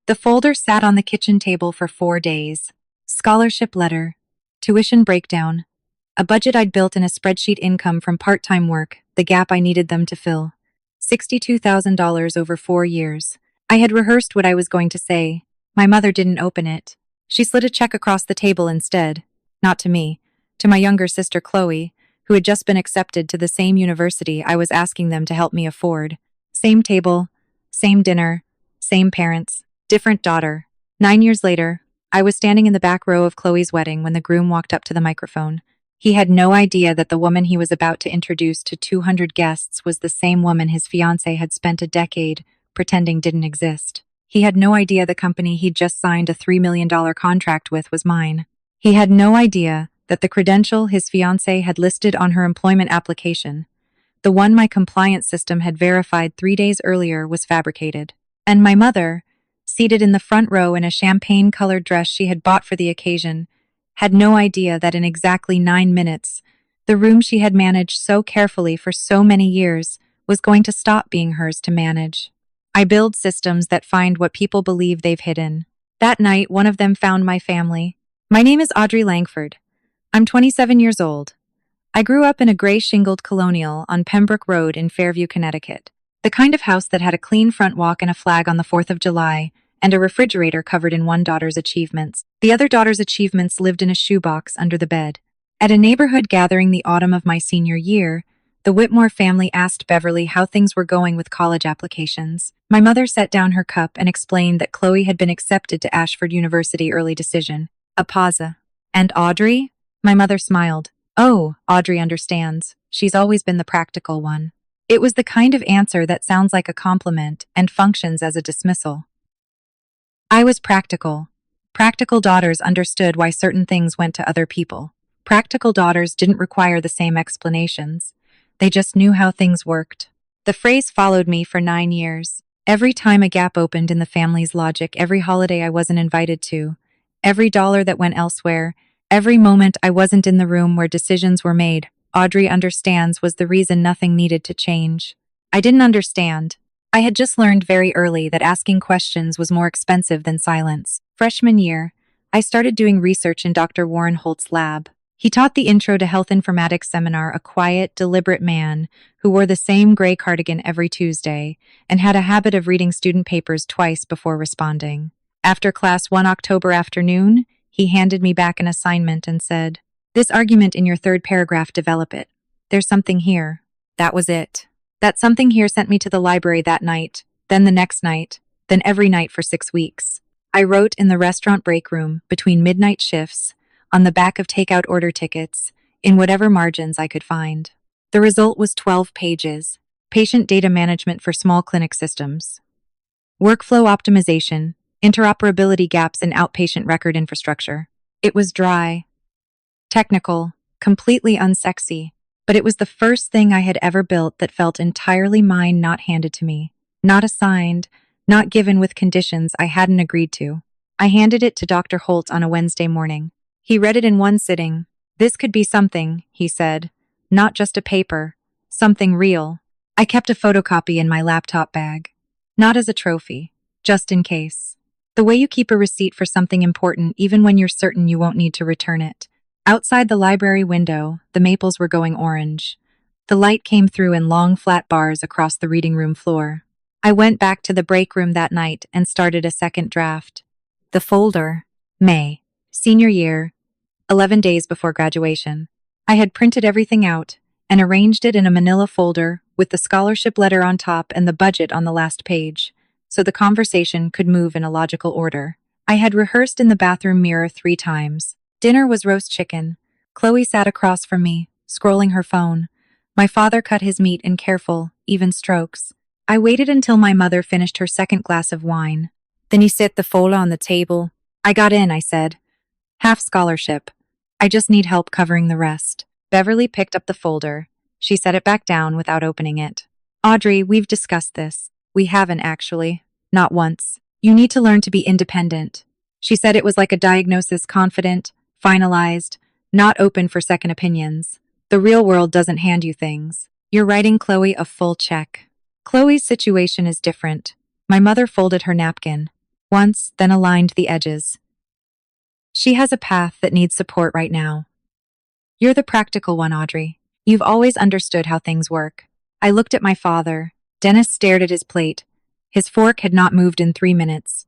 The folder sat on the kitchen table for 4 days. Scholarship letter, tuition breakdown, a budget I'd built in a spreadsheet, income from part-time work, the gap I needed them to fill. $62,000 over 4 years. I had rehearsed what I was going to say. My mother didn't open it. She slid a check across the table instead. Not to me, to my younger sister Chloe, who had just been accepted to the same university I was asking them to help me afford. Same table, same dinner, same parents, different daughter. 9 years later, I was standing in the back row of Chloe's wedding when the groom walked up to the microphone. He had no idea that the woman he was about to introduce to 200 guests was the same woman his fiancée had spent a decade pretending didn't exist. He had no idea the company he'd just signed a $3 million contract with was mine. He had no idea that the credential his fiancée had listed on her employment application, the one my compliance system had verified 3 days earlier, was fabricated. And my mother, seated in the front row in a champagne-colored dress she had bought for the occasion, had no idea that in exactly 9 minutes, the room she had managed so carefully for so many years was going to stop being hers to manage. I build systems that find what people believe they've hidden. That night, one of them found my family. My name is Audrey Langford. I'm 27 years old. I grew up in a gray shingled colonial on Pembroke Road in Fairview, Connecticut. The kind of house that had a clean front walk and a flag on the 4th of July, and a refrigerator covered in one daughter's achievements. The other daughter's achievements lived in a shoebox under the bed. At a neighborhood gathering the autumn of my senior year, the Whitmore family asked Beverly how things were going with college applications. My mother set down her cup and explained that Chloe had been accepted to Ashford University, early decision. A pause. And Audrey? My mother smiled. Oh, Audrey understands. She's always been the practical one. It was the kind of answer that sounds like a compliment and functions as a dismissal. I was practical. Practical daughters understood why certain things went to other people. Practical daughters didn't require the same explanations. They just knew how things worked. The phrase followed me for 9 years. Every time a gap opened in the family's logic, every holiday I wasn't invited to, every dollar that went elsewhere, every moment I wasn't in the room where decisions were made, Audrey understands, was the reason nothing needed to change. I didn't understand. I had just learned very early that asking questions was more expensive than silence. Freshman year, I started doing research in Dr. Warren Holt's lab. He taught the Intro to Health Informatics seminar, a quiet, deliberate man who wore the same gray cardigan every Tuesday and had a habit of reading student papers twice before responding. After class one October afternoon, he handed me back an assignment and said, "This argument in your third paragraph, develop it. There's something here." That was it. That something here sent me to the library that night, then the next night, then every night for 6 weeks. I wrote in the restaurant break room, between midnight shifts, on the back of takeout order tickets, in whatever margins I could find. The result was 12 pages. Patient data management for small clinic systems. Workflow optimization, interoperability gaps in outpatient record infrastructure. It was dry, technical, completely unsexy, but it was the first thing I had ever built that felt entirely mine, not handed to me, not assigned, not given with conditions I hadn't agreed to. I handed it to Dr. Holt on a Wednesday morning. He read it in one sitting. "This could be something," he said. "Not just a paper. Something real." I kept a photocopy in my laptop bag. Not as a trophy, just in case. The way you keep a receipt for something important even when you're certain you won't need to return it. Outside the library window, the maples were going orange. The light came through in long, flat bars across the reading room floor. I went back to the break room that night and started a second draft. The folder. May. Senior year. 11 days before graduation. I had printed everything out and arranged it in a manila folder with the scholarship letter on top and the budget on the last page, so the conversation could move in a logical order. I had rehearsed in the bathroom mirror 3 times. Dinner was roast chicken. Chloe sat across from me, scrolling her phone. My father cut his meat in careful, even strokes. I waited until my mother finished her second glass of wine. Then he set the folder on the table. "I got in," I said. "Half scholarship. I just need help covering the rest." Beverly picked up the folder. She set it back down without opening it. "Audrey, we've discussed this." "We haven't, actually. Not once. You need to learn to be independent." She said it was like a diagnosis, confident, finalized, not open for second opinions. "The real world doesn't hand you things. You're writing Chloe a full check. Chloe's situation is different." My mother folded her napkin. once, then aligned the edges. She has a path that needs support right now. You're the practical one, Audrey. You've always understood how things work. I looked at my father. Dennis stared at his plate. His fork had not moved in 3 minutes.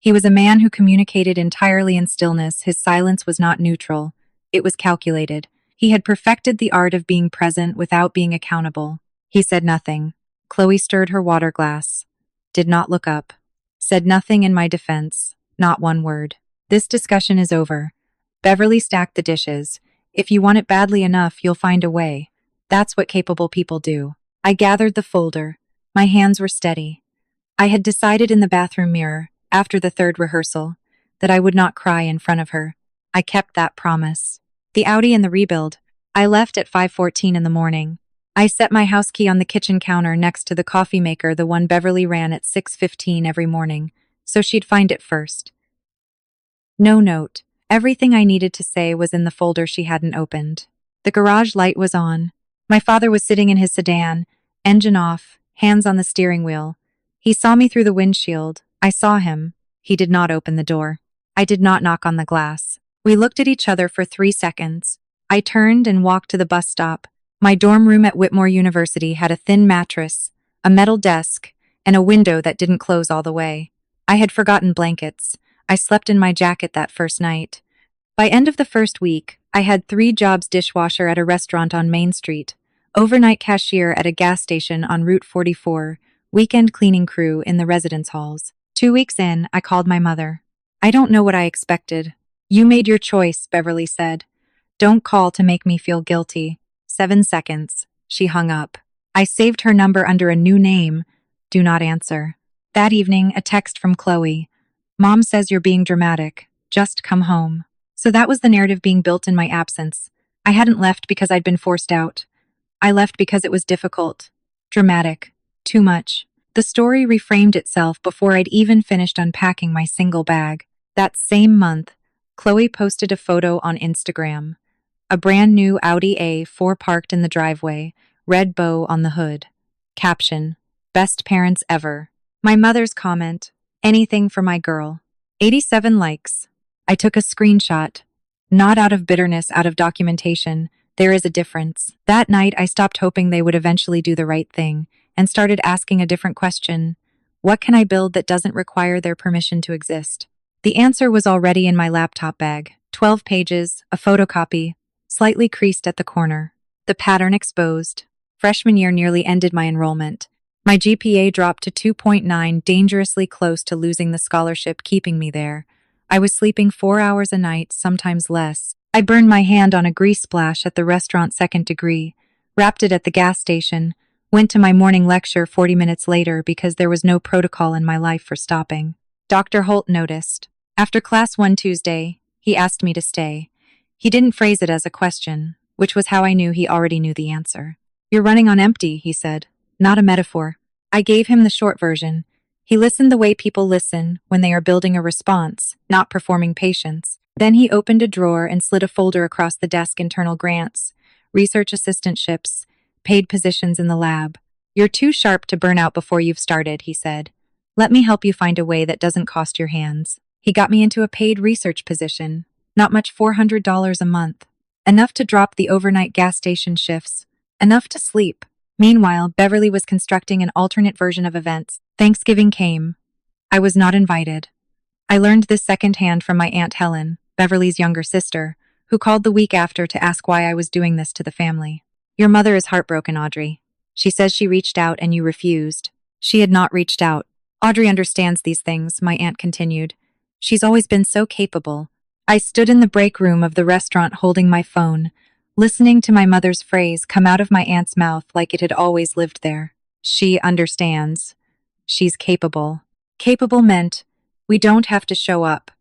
He was a man who communicated entirely in stillness. His silence was not neutral. It was calculated. He had perfected the art of being present without being accountable. He said nothing. Chloe stirred her water glass. Did not look up. Said nothing in my defense. Not one word. This discussion is over. Beverly stacked the dishes. If you want it badly enough, you'll find a way. That's what capable people do. I gathered the folder. My hands were steady. I had decided in the bathroom mirror, after the third rehearsal, that I would not cry in front of her. I kept that promise. The Audi and the rebuild. I left at 5:14 in the morning. I set my house key on the kitchen counter next to the coffee maker, the one Beverly ran at 6:15 every morning, so she'd find it first. No note. Everything I needed to say was in the folder she hadn't opened. The garage light was on. My father was sitting in his sedan, engine off, hands on the steering wheel. He saw me through the windshield. I saw him. He did not open the door. I did not knock on the glass. We looked at each other for 3 seconds. I turned and walked to the bus stop. My dorm room at Whitmore University had a thin mattress, a metal desk, and a window that didn't close all the way. I had forgotten blankets. I slept in my jacket that first night. By end of the first week, I had 3 jobs: dishwasher at a restaurant on Main Street, overnight cashier at a gas station on Route 44, weekend cleaning crew in the residence halls. 2 weeks in, I called my mother. I don't know what I expected. You made your choice, Beverly said. Don't call to make me feel guilty. 7 seconds. She hung up. I saved her number under a new name. Do not answer. That evening, a text from Chloe. Mom says you're being dramatic. Just come home. So that was the narrative being built in my absence. I hadn't left because I'd been forced out. I left because it was difficult. Dramatic. Too much. The story reframed itself before I'd even finished unpacking my single bag. That same month, Chloe posted a photo on Instagram. A brand new Audi A4 parked in the driveway, red bow on the hood. Caption: Best parents ever. My mother's comment: Anything for my girl. 87 likes. I took a screenshot. Not out of bitterness, out of documentation. There is a difference. That night, I stopped hoping they would eventually do the right thing and started asking a different question. What can I build that doesn't require their permission to exist? The answer was already in my laptop bag. 12 pages, a photocopy, slightly creased at the corner. The pattern exposed. Freshman year nearly ended my enrollment. My GPA dropped to 2.9, dangerously close to losing the scholarship keeping me there. I was sleeping 4 hours a night, sometimes less. I burned my hand on a grease splash at the restaurant second degree, wrapped it at the gas station, went to my morning lecture 40 minutes later because there was no protocol in my life for stopping. Dr. Holt noticed. After class one Tuesday, he asked me to stay. He didn't phrase it as a question, which was how I knew he already knew the answer. You're running on empty, he said. Not a metaphor. I gave him the short version. He listened the way people listen when they are building a response, not performing patience. Then he opened a drawer and slid a folder across the desk: internal grants, research assistantships, paid positions in the lab. You're too sharp to burn out before you've started, he said. Let me help you find a way that doesn't cost your hands. He got me into a paid research position. Not much, $400 a month. Enough to drop the overnight gas station shifts. Enough to sleep. Meanwhile, Beverly was constructing an alternate version of events. Thanksgiving came. I was not invited. I learned this secondhand from my Aunt Helen, Beverly's younger sister, who called the week after to ask why I was doing this to the family. Your mother is heartbroken, Audrey. She says she reached out and you refused. She had not reached out. Audrey understands these things, my aunt continued. She's always been so capable. I stood in the break room of the restaurant holding my phone, listening to my mother's phrase come out of my aunt's mouth like it had always lived there. She understands. She's capable. Capable meant we don't have to show up.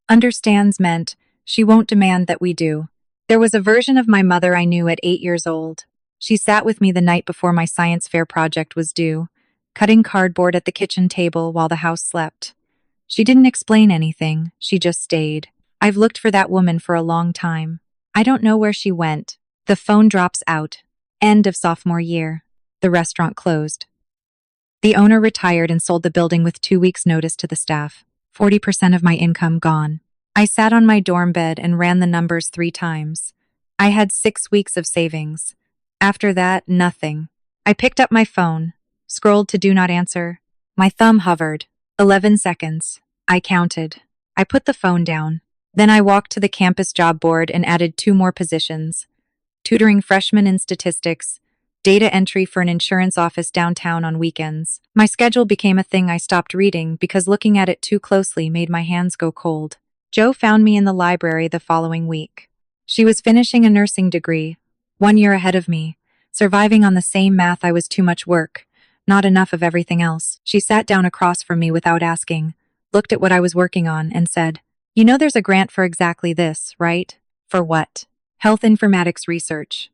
Understands meant she won't demand that we do. There was a version of my mother I knew at 8 years old. She sat with me the night before my science fair project was due, cutting cardboard at the kitchen table while the house slept. She didn't explain anything, she just stayed. I've looked for that woman for a long time. I don't know where she went. The phone drops out. End of sophomore year. The restaurant closed. The owner retired and sold the building with 2 weeks' notice to the staff. 40% of my income gone. I sat on my dorm bed and ran the numbers 3 times. I had 6 weeks of savings. After that, nothing. I picked up my phone, scrolled to do not answer. My thumb hovered. 11 seconds. I counted. I put the phone down. Then I walked to the campus job board and added 2 more positions. Tutoring freshmen in statistics, data entry for an insurance office downtown on weekends. My schedule became a thing I stopped reading because looking at it too closely made my hands go cold. Jo found me in the library the following week. She was finishing a nursing degree, 1 year ahead of me, surviving on the same math. I was too much work, not enough of everything else. She sat down across from me without asking, looked at what I was working on, and said, "You know there's a grant for exactly this, right?" "For what?" "Health informatics research.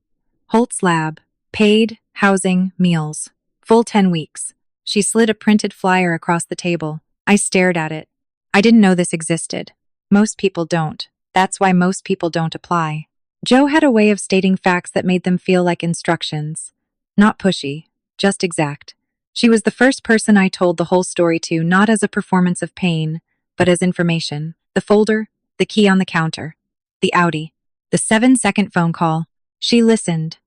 Holt's Lab. Paid, housing, meals. Full 10 weeks. She slid a printed flyer across the table. I stared at it. I didn't know this existed. Most people don't. That's why most people don't apply. Jo had a way of stating facts that made them feel like instructions. Not pushy, just exact. She was the first person I told the whole story to, not as a performance of pain, but as information. The folder, the key on the counter, the Audi, the 7-second phone call. She listened,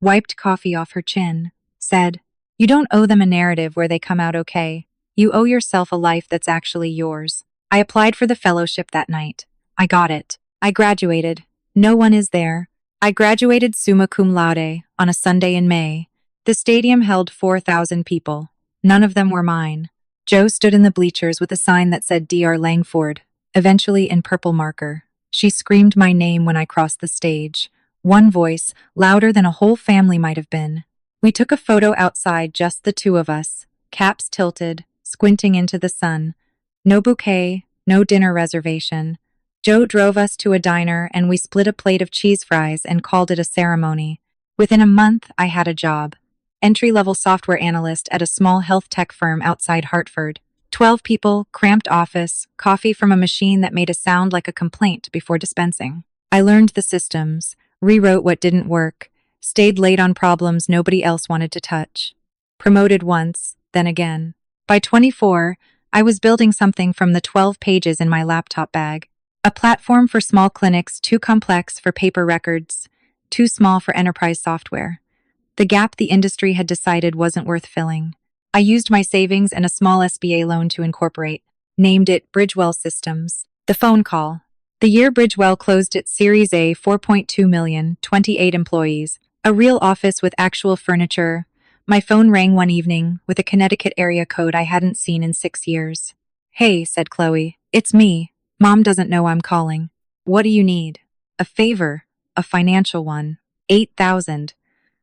wiped coffee off her chin, said, "You don't owe them a narrative where they come out okay. You owe yourself a life that's actually yours." I applied for the fellowship that night. I got it. I graduated. No one is there. I graduated summa cum laude on a Sunday in May. The stadium held 4,000 people. None of them were mine. Jo stood in the bleachers with a sign that said Dr. Langford, eventually in purple marker. She screamed my name when I crossed the stage. One voice, louder than a whole family might have been. We took a photo outside, just the 2 of us, caps tilted, squinting into the sun. No bouquet, no dinner reservation. Jo drove us to a diner and we split a plate of cheese fries and called it a ceremony. Within a month, I had a job. Entry-level software analyst at a small health tech firm outside Hartford. 12 people, cramped office, coffee from a machine that made a sound like a complaint before dispensing. I learned the systems, rewrote what didn't work, stayed late on problems nobody else wanted to touch. Promoted once, then again. By 24, I was building something from the 12 pages in my laptop bag. A platform for small clinics, too complex for paper records, too small for enterprise software. The gap the industry had decided wasn't worth filling. I used my savings and a small SBA loan to incorporate. Named it Bridgewell Systems. The phone call. The year Bridgewell closed its Series A, 4.2 million, 28 employees. A real office with actual furniture. My phone rang one evening with a Connecticut area code I hadn't seen in 6 years. "Hey," said Chloe. "It's me. Mom doesn't know I'm calling." "What do you need?" "A favor. A financial one. 8,000.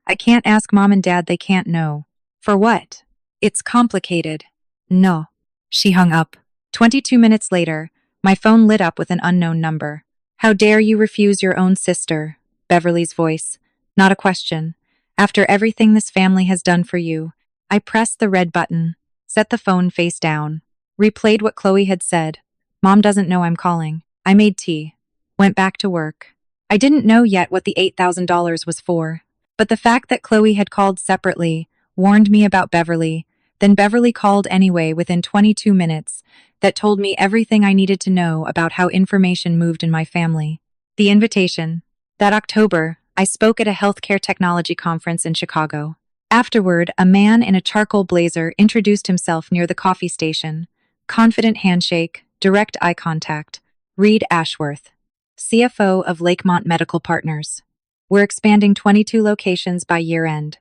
I can't ask Mom and Dad, they can't know." "For what?" "It's complicated." "No." She hung up. 22 minutes later, my phone lit up with an unknown number. "How dare you refuse your own sister?" Beverly's voice. Not a question. "After everything this family has done for you." I pressed the red button, set the phone face down, replayed what Chloe had said. "Mom doesn't know I'm calling." I made tea, went back to work. I didn't know yet what the $8,000 was for, but the fact that Chloe had called separately warned me about Beverly. Then Beverly called anyway within 22 minutes. That told me everything I needed to know about how information moved in my family. The invitation. That October, I spoke at a healthcare technology conference in Chicago. Afterward, a man in a charcoal blazer introduced himself near the coffee station. Confident handshake, direct eye contact. Reed Ashworth, CFO of Lakemont Medical Partners. "We're expanding 22 locations by year end.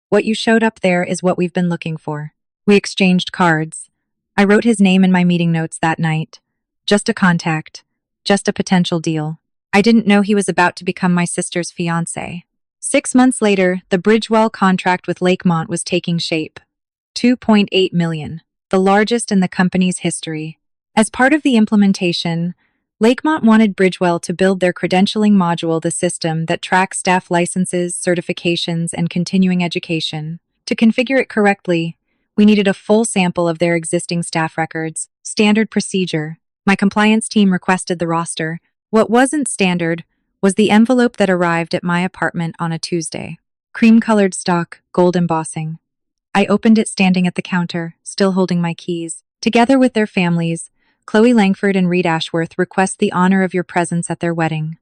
What you showed up there is what we've been looking for." We exchanged cards. I wrote his name in my meeting notes that night. Just a contact. Just a potential deal. I didn't know he was about to become my sister's fiancé. 6 months later, the Bridgewell contract with Lakemont was taking shape. 2.8 million, the largest in the company's history. As part of the implementation, Lakemont wanted Bridgewell to build their credentialing module, the system that tracks staff licenses, certifications, and continuing education. To configure it correctly, we needed a full sample of their existing staff records. Standard procedure. My compliance team requested the roster. What wasn't standard was the envelope that arrived at my apartment on a Tuesday. Cream-colored stock, gold embossing. I opened it standing at the counter, still holding my keys. Together with their families, Chloe Langford and Reed Ashworth request the honor of your presence at their wedding.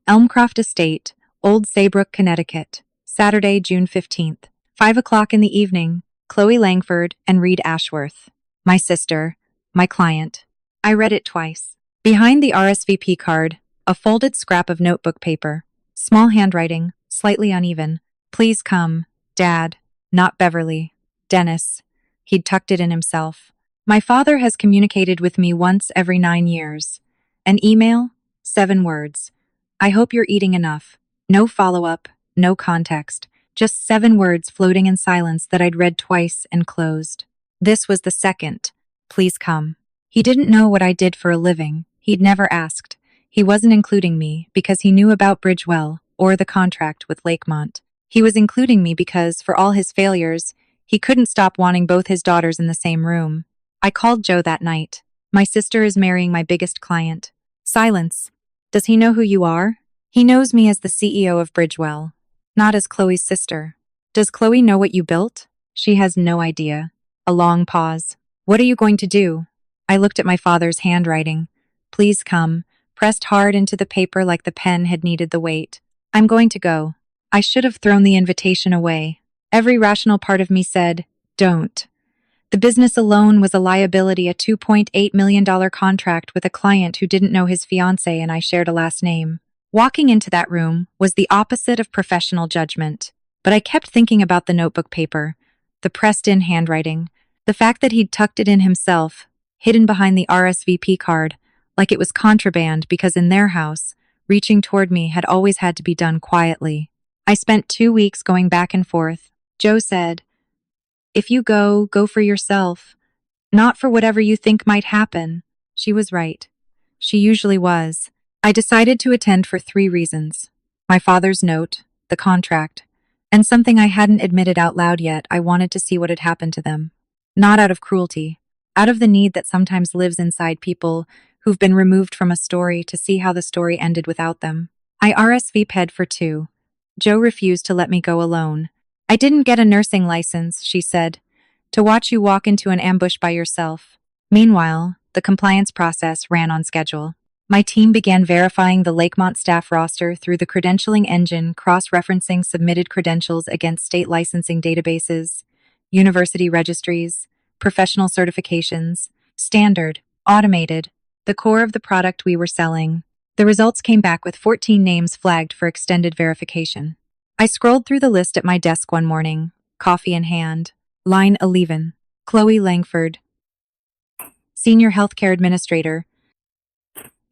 Elmcroft Estate, Old Saybrook, Connecticut. Saturday, June 15th. 5 o'clock in the evening. Chloe Langford and Reed Ashworth. My sister. My client. I read it twice. Behind the RSVP card, a folded scrap of notebook paper. Small handwriting, slightly uneven. Please come, Dad. Not Beverly. Dennis. He'd tucked it in himself. My father has communicated with me once every 9 years. An email? 7 words. I hope you're eating enough. No follow-up, no context. Just 7 words floating in silence that I'd read twice and closed. This was the second. Please come. He didn't know what I did for a living. He'd never asked. He wasn't including me because he knew about Bridgewell or the contract with Lakemont. He was including me because, for all his failures, he couldn't stop wanting both his daughters in the same room. I called Joe that night. My sister is marrying my biggest client. Silence. Does he know who you are? He knows me as the CEO of Bridgewell, not as Chloe's sister. Does Chloe know what you built? She has no idea. A long pause. What are you going to do? I looked at my father's handwriting. Please come, pressed hard into the paper like the pen had needed the weight. I'm going to go. I should have thrown the invitation away. Every rational part of me said, don't. The business alone was a liability, a $2.8 million contract with a client who didn't know his fiancée and I shared a last name. Walking into that room was the opposite of professional judgment. But I kept thinking about the notebook paper, the pressed-in handwriting, the fact that he'd tucked it in himself, hidden behind the RSVP card, like it was contraband because in their house, reaching toward me had always had to be done quietly. I spent 2 weeks going back and forth. Joe said, if you go for yourself, not for whatever you think might happen. She was right. She usually was. I decided to attend for 3 reasons. My father's note, the contract, and something I hadn't admitted out loud yet. I wanted to see what had happened to them. Not out of cruelty, out of the need that sometimes lives inside people who've been removed from a story to see how the story ended without them. I RSVP'd for 2. Joe refused to let me go alone. I didn't get a nursing license, she said, to watch you walk into an ambush by yourself. Meanwhile, the compliance process ran on schedule. My team began verifying the Lakemont staff roster through the credentialing engine, cross-referencing submitted credentials against state licensing databases, university registries, professional certifications, standard, automated, the core of the product we were selling. The results came back with 14 names flagged for extended verification. I scrolled through the list at my desk one morning, coffee in hand. Line 11. Chloe Langford, Senior Healthcare Administrator,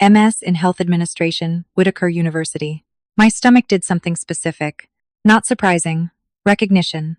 MS in Health Administration, Whitaker University. My stomach did something specific. Not surprising. Recognition.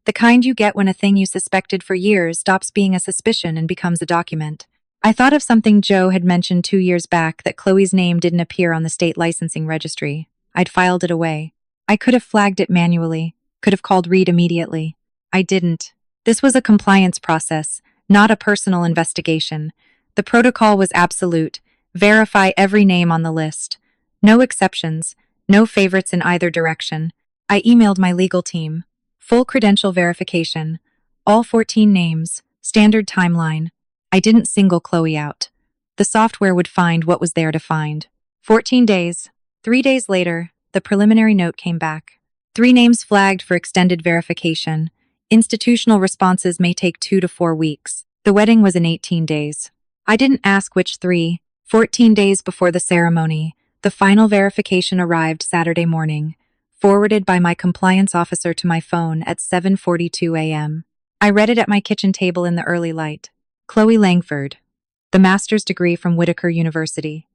The kind you get when a thing you suspected for years stops being a suspicion and becomes a document. I thought of something Joe had mentioned 2 years back, that Chloe's name didn't appear on the state licensing registry. I'd filed it away. I could have flagged it manually, could have called Reed immediately. I didn't. This was a compliance process, not a personal investigation. The protocol was absolute. Verify every name on the list. No exceptions, no favorites in either direction. I emailed my legal team. Full credential verification. All 14 names. Standard timeline. I didn't single Chloe out. The software would find what was there to find. 14 days. 3 days later, the preliminary note came back. 3 names flagged for extended verification. Institutional responses may take 2 to 4 weeks. The wedding was in 18 days. I didn't ask which 3. 14 days before the ceremony, the final verification arrived Saturday morning, forwarded by my compliance officer to my phone at 7:42 a.m. I read it at my kitchen table in the early light. Chloe Langford, the master's degree from Whitaker University.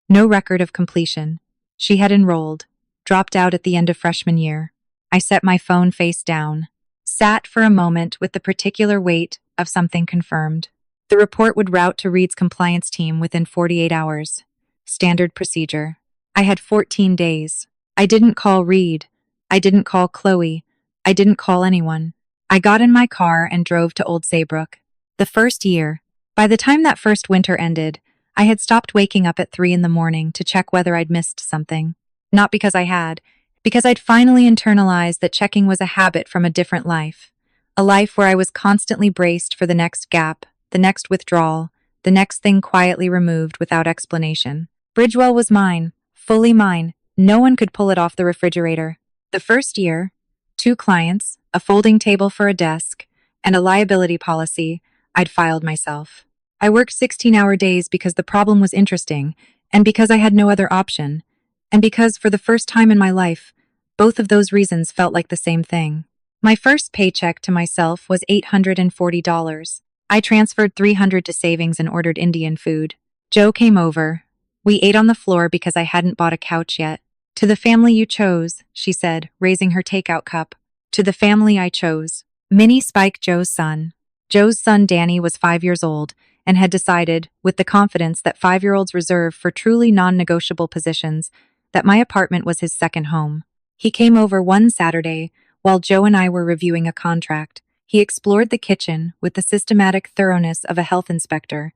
No record of completion. She had enrolled, dropped out at the end of freshman year. I set my phone face down, sat for a moment with the particular weight of something confirmed. The report would route to Reed's compliance team within 48 hours. Standard procedure. I had 14 days. I didn't call Reed. I didn't call Chloe. I didn't call anyone. I got in my car and drove to Old Saybrook. The first year. By the time that first winter ended, I had stopped waking up at 3 in the morning to check whether I'd missed something. Not because I had, because I'd finally internalized that checking was a habit from a different life. A life where I was constantly braced for the next gap, the next withdrawal, the next thing quietly removed without explanation. Bridgewell was mine, fully mine. No one could pull it off the refrigerator. The first year, 2 clients, a folding table for a desk, and a liability policy, I'd filed myself. I worked 16-hour days because the problem was interesting, and because I had no other option, and because, for the first time in my life, both of those reasons felt like the same thing. My first paycheck to myself was $840. I transferred $300 to savings and ordered Indian food. Joe came over. We ate on the floor because I hadn't bought a couch yet. "To the family you chose," she said, raising her takeout cup. "To the family I chose." Minnie Spike, Joe's son. Joe's son Danny was 5 years old and had decided, with the confidence that 5-year-olds reserve for truly non-negotiable positions, that my apartment was his second home. He came over one Saturday while Joe and I were reviewing a contract. He explored the kitchen with the systematic thoroughness of a health inspector,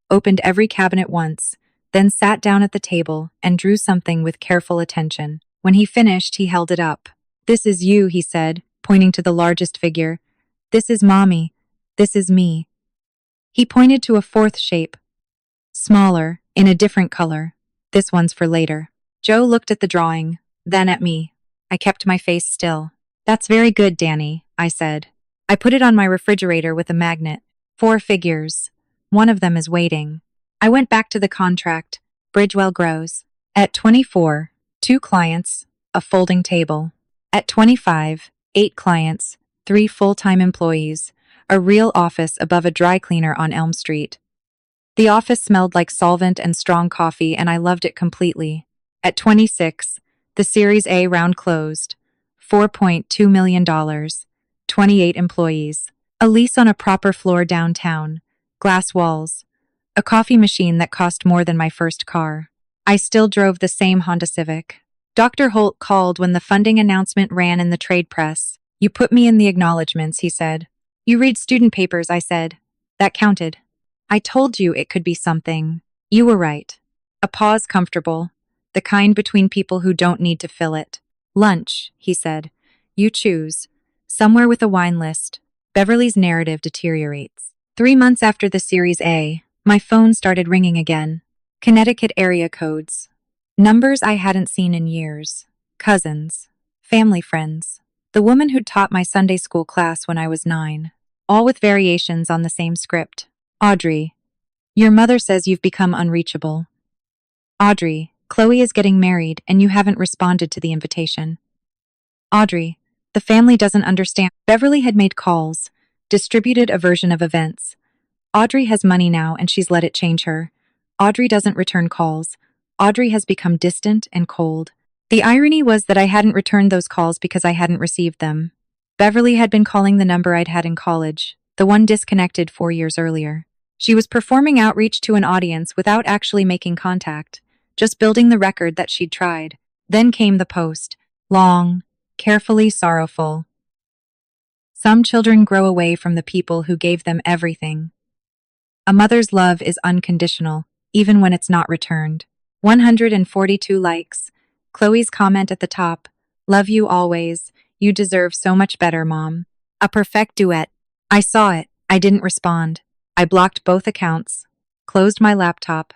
opened every cabinet once, then sat down at the table and drew something with careful attention. When he finished, he held it up. "This is you," he said, pointing to the largest figure. "This is Mommy. This is me." He pointed to a fourth shape, smaller, in a different color. "This one's for later." Joe looked at the drawing, then at me. I kept my face still. "That's very good, Danny," I said. "I put it on my refrigerator with a magnet. 4 figures. One of them is waiting." I went back to the contract. Bridgewell grows. At 24, 2 clients, a folding table. At 25, 8 clients, 3 full-time employees, a real office above a dry cleaner on Elm Street. The office smelled like solvent and strong coffee, and I loved it completely. At 26, the Series A round closed. $4.2 million, 28 employees, a lease on a proper floor downtown, glass walls, a coffee machine that cost more than my first car. I still drove the same Honda Civic. Dr. Holt called when the funding announcement ran in the trade press. "You put me in the acknowledgments," he said. "You read student papers," I said. "That counted." "I told you it could be something." "You were right." A pause, comfortable, the kind between people who don't need to fill it. "Lunch," he said. "You choose. Somewhere with a wine list." Beverly's narrative deteriorates. 3 months after the Series A, my phone started ringing again. Connecticut area codes. Numbers I hadn't seen in years. Cousins. Family friends. The woman who'd taught my Sunday school class when I was 9. All with variations on the same script. "Audrey, your mother says you've become unreachable." "Audrey, Chloe is getting married and you haven't responded to the invitation." "Audrey, the family doesn't understand." Beverly had made calls, distributed a version of events. "Audrey has money now and she's let it change her. Audrey doesn't return calls. Audrey has become distant and cold." The irony was that I hadn't returned those calls because I hadn't received them. Beverly had been calling the number I'd had in college, the one disconnected 4 years earlier. She was performing outreach to an audience without actually making contact, just building the record that she'd tried. Then came the post. Long, carefully sorrowful. "Some children grow away from the people who gave them everything. A mother's love is unconditional, even when it's not returned." 142 likes. Chloe's comment at the top. "Love you always. You deserve so much better, Mom." A perfect duet. I saw it. I didn't respond. I blocked both accounts, closed my laptop,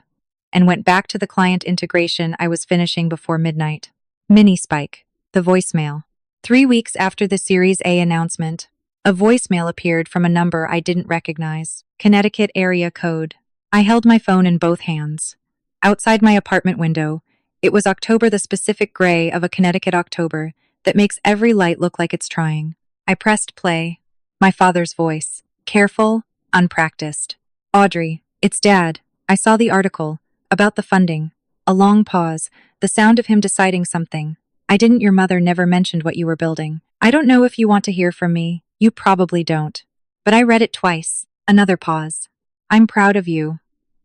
and went back to the client integration I was finishing before midnight. Minnie Spike. The voicemail. 3 weeks after the Series A announcement, a voicemail appeared from a number I didn't recognize. Connecticut area code. I held my phone in both hands. Outside my apartment window, it was October, the specific gray of a Connecticut October that makes every light look like it's trying. I pressed play. My father's voice. Careful, unpracticed. "Audrey, it's Dad. I saw the article. About the funding." A long pause, the sound of him deciding something. "I didn't. Your mother never mentioned what you were building. I don't know if you want to hear from me. You probably don't. But I read it twice." Another pause. "I'm proud of you.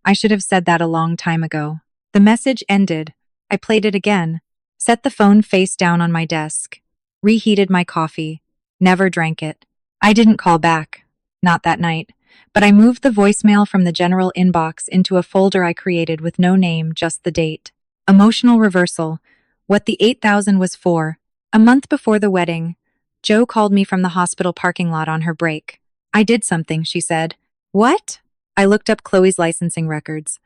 I should have said that a long time ago." The message ended. I played it again, set the phone face down on my desk, reheated my coffee, never drank it. I didn't call back. Not that night. But I moved the voicemail from the general inbox into a folder I created with no name, just the date. Emotional reversal. What the 8,000 was for. A month before the wedding, Jo called me from the hospital parking lot on her break. "I did something," she said. "What?" I looked up Chloe's licensing records.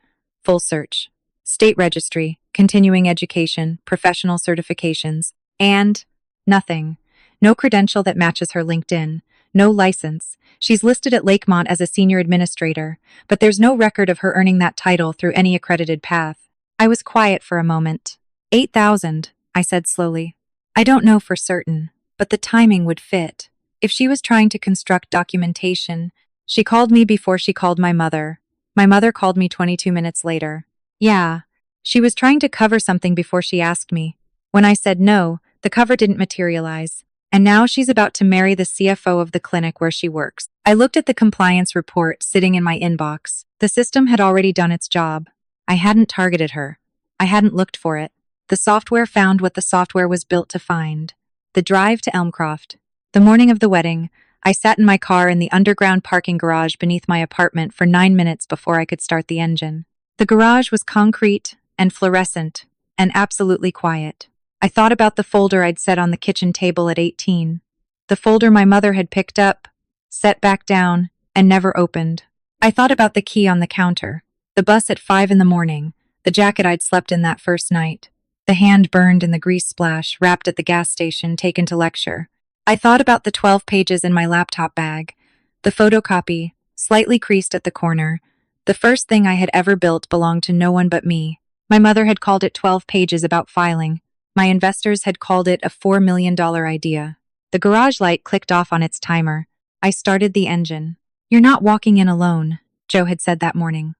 Full search. State registry, continuing education, professional certifications, and nothing. No credential that matches her LinkedIn. No license. She's listed at Lakemont as a senior administrator, but there's no record of her earning that title through any accredited path. I was quiet for a moment. 8,000, I said slowly. I don't know for certain, but the timing would fit. If she was trying to construct documentation, she called me before she called my mother. My mother called me 22 minutes later. Yeah, she was trying to cover something before she asked me. When I said no, the cover didn't materialize. And now she's about to marry the CFO of the clinic where she works. I looked at the compliance report sitting in my inbox. The system had already done its job. I hadn't targeted her. I hadn't looked for it. The software found what the software was built to find. The drive to Elmcroft. The morning of the wedding, I sat in my car in the underground parking garage beneath my apartment for 9 minutes before I could start the engine. The garage was concrete and fluorescent and absolutely quiet. I thought about the folder I'd set on the kitchen table at 18. The folder my mother had picked up, set back down, and never opened. I thought about the key on the counter, the bus at 5 in the morning, the jacket I'd slept in that first night, the hand burned in the grease splash wrapped at the gas station taken to lecture. I thought about the 12 pages in my laptop bag, the photocopy, slightly creased at the corner. The first thing I had ever built belonged to no one but me. My mother had called it 12 pages about filing. My investors had called it a $4 million idea. The garage light clicked off on its timer. I started the engine. "You're not walking in alone," Joe had said that morning.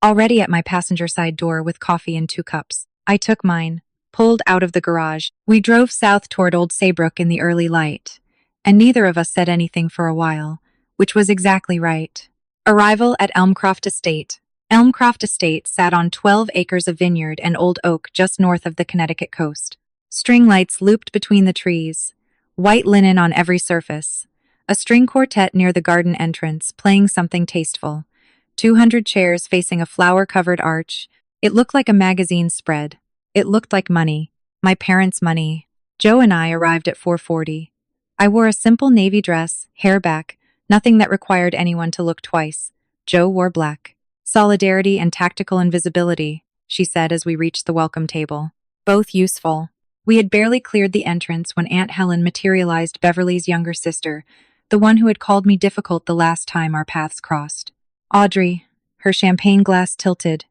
Already at my passenger side door with coffee in 2 cups. I took mine, pulled out of the garage. We drove south toward Old Saybrook in the early light, and neither of us said anything for a while, which was exactly right. Arrival at Elmcroft Estate. Elmcroft Estate sat on 12 acres of vineyard and old oak just north of the Connecticut coast. String lights looped between the trees, white linen on every surface, a string quartet near the garden entrance playing something tasteful, 200 chairs facing a flower-covered arch. It looked like a magazine spread. It looked like money, my parents' money. Joe and I arrived at 4:40. I wore a simple navy dress, hair back, nothing that required anyone to look twice. Joe wore black. "Solidarity and tactical invisibility," she said as we reached the welcome table. Both useful. We had barely cleared the entrance when Aunt Helen materialized, Beverly's younger sister, the one who had called me difficult the last time our paths crossed. "Audrey," her champagne glass tilted.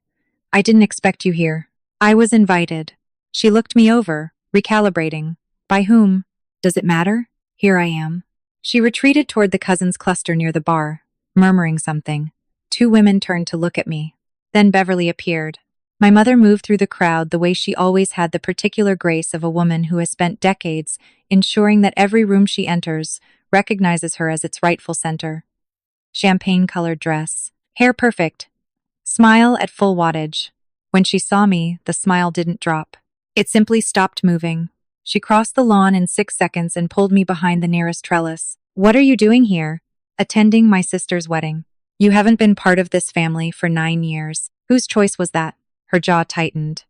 "I didn't expect you here." "I was invited." She looked me over, recalibrating. "By whom? Does it matter? Here I am." She retreated toward the cousins' cluster near the bar, murmuring something. 2 women turned to look at me. Then Beverly appeared. My mother moved through the crowd the way she always had, the particular grace of a woman who has spent decades ensuring that every room she enters recognizes her as its rightful center. Champagne-colored dress, hair perfect, smile at full wattage. When she saw me, the smile didn't drop. It simply stopped moving. She crossed the lawn in 6 seconds and pulled me behind the nearest trellis. "What are you doing here?" "Attending my sister's wedding." "You haven't been part of this family for 9 years. Whose choice was that?" Her jaw tightened.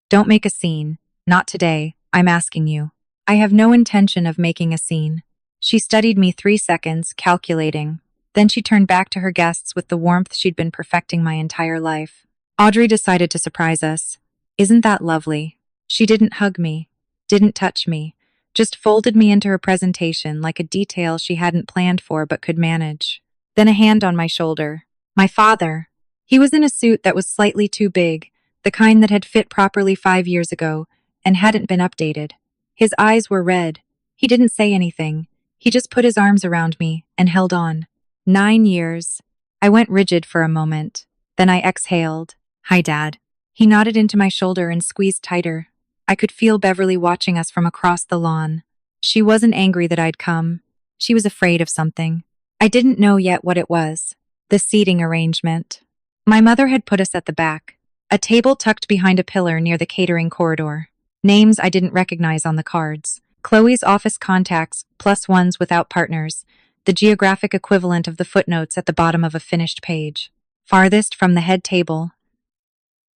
"Don't make a scene. Not today, I'm asking you." "I have no intention of making a scene." She studied me 3 seconds, calculating. Then she turned back to her guests with the warmth she'd been perfecting my entire life. "Audrey decided to surprise us. Isn't that lovely?" She didn't hug me, didn't touch me, just folded me into her presentation like a detail she hadn't planned for but could manage. Then a hand on my shoulder. My father. He was in a suit that was slightly too big, the kind that had fit properly 5 years ago and hadn't been updated. His eyes were red. He didn't say anything. He just put his arms around me and held on. 9 years. I went rigid for a moment. Then I exhaled. "Hi, Dad." He nodded into my shoulder and squeezed tighter. I could feel Beverly watching us from across the lawn. She wasn't angry that I'd come. She was afraid of something. I didn't know yet what it was. The seating arrangement. My mother had put us at the back, a table tucked behind a pillar near the catering corridor. Names I didn't recognize on the cards. Chloe's office contacts, plus ones without partners, the geographic equivalent of the footnotes at the bottom of a finished page. Farthest from the head table.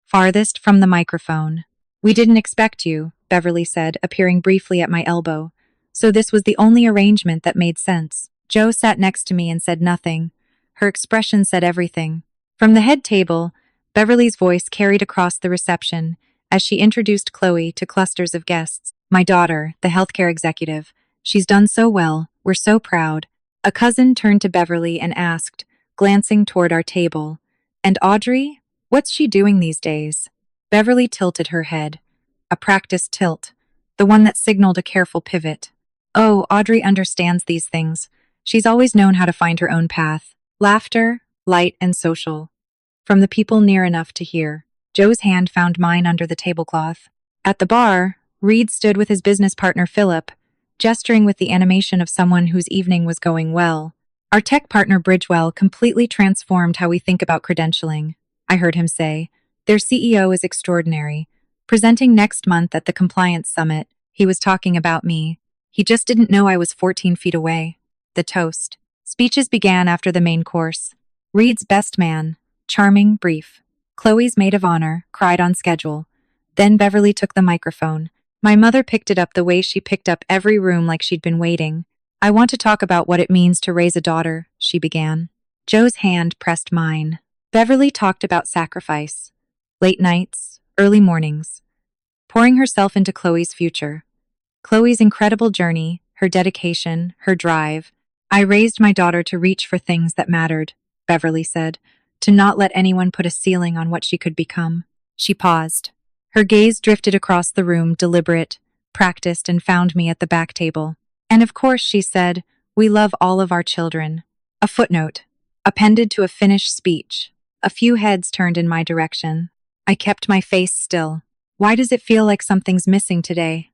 Farthest from the microphone. "We didn't expect you," Beverly said, appearing briefly at my elbow. So this was the only arrangement that made sense. Joe sat next to me and said nothing. Her expression said everything. From the head table, Beverly's voice carried across the reception as she introduced Chloe to clusters of guests. My daughter, the healthcare executive. She's done so well. We're so proud. A cousin turned to Beverly and asked, glancing toward our table, "And Audrey? What's she doing these days?" Beverly tilted her head. A practiced tilt, the one that signaled a careful pivot. Oh, Audrey understands these things. She's always known how to find her own path. Laughter, light and social. From the people near enough to hear. Joe's hand found mine under the tablecloth. At the bar, Reed stood with his business partner Philip, gesturing with the animation of someone whose evening was going well. Our tech partner Bridgewell completely transformed how we think about credentialing. I heard him say, "Their CEO is extraordinary. Presenting next month at the Compliance Summit, he was talking about me. He just didn't know I was 14 feet away." The toast. Speeches began after the main course. Reed's best man, charming, brief. Chloe's maid of honor, cried on schedule. Then Beverly took the microphone. My mother picked it up the way she picked up every room like she'd been waiting. "I want to talk about what it means to raise a daughter," she began. Joe's hand pressed mine. Beverly talked about sacrifice. Late nights, early mornings. Pouring herself into Chloe's future. Chloe's incredible journey, her dedication, her drive. "I raised my daughter to reach for things that mattered," Beverly said, "to not let anyone put a ceiling on what she could become." She paused. Her gaze drifted across the room, deliberate, practiced, and found me at the back table. "And of course," she said, "we love all of our children." A footnote, appended to a finished speech. A few heads turned in my direction. I kept my face still. "Why does it feel like something's missing today?"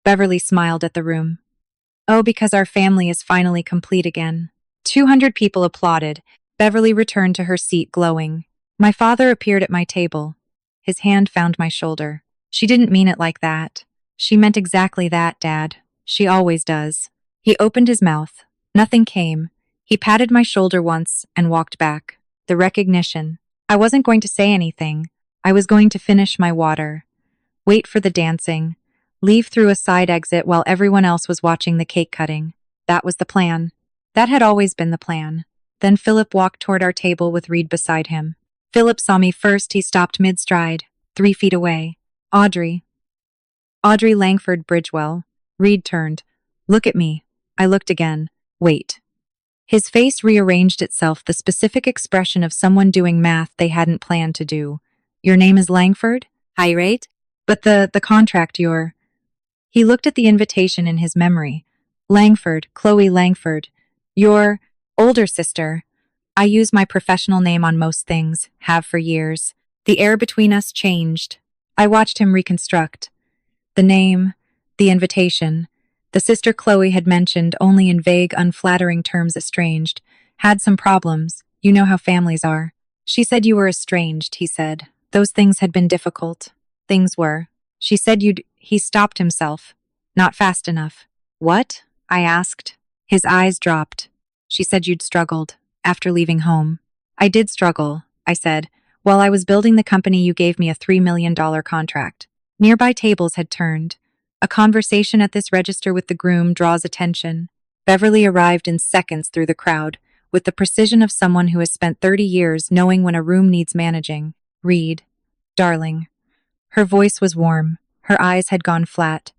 Beverly smiled at the room. "Oh, because our family is finally complete again." 200 people applauded. Beverly returned to her seat, glowing. My father appeared at my table. His hand found my shoulder. "She didn't mean it like that." "She meant exactly that, Dad. She always does." He opened his mouth. Nothing came. He patted my shoulder once and walked back. The recognition. I wasn't going to say anything. I was going to finish my water. Wait for the dancing. Leave through a side exit while everyone else was watching the cake cutting. That was the plan. That had always been the plan. Then Philip walked toward our table with Reed beside him. Philip saw me first. He stopped mid-stride, 3 feet away. Audrey. Audrey Langford Bridgewell. Reed turned. "Look at me." I looked again. "Wait." His face rearranged itself, the specific expression of someone doing math they hadn't planned to do. "Your name is Langford? High rate? But the contract you're—" He looked at the invitation in his memory. "Langford, Chloe Langford. Your older sister." I use my professional name on most things, have for years. The air between us changed. I watched him reconstruct. The name, the invitation. The sister Chloe had mentioned only in vague, unflattering terms. Estranged. Had some problems. You know how families are. "She said you were estranged," he said. "Those things had been difficult." "Things were." "She said you'd—" He stopped himself. "Not fast enough." "What?" I asked. His eyes dropped. "She said you'd struggled after leaving home." "I did struggle," I said. "While I was building the company, you gave me a $3 million contract." Nearby tables had turned. A conversation at this register with the groom draws attention. Beverly arrived in seconds through the crowd, with the precision of someone who has spent 30 years knowing when a room needs managing. "Reed, darling." Her voice was warm. Her eyes had gone flat.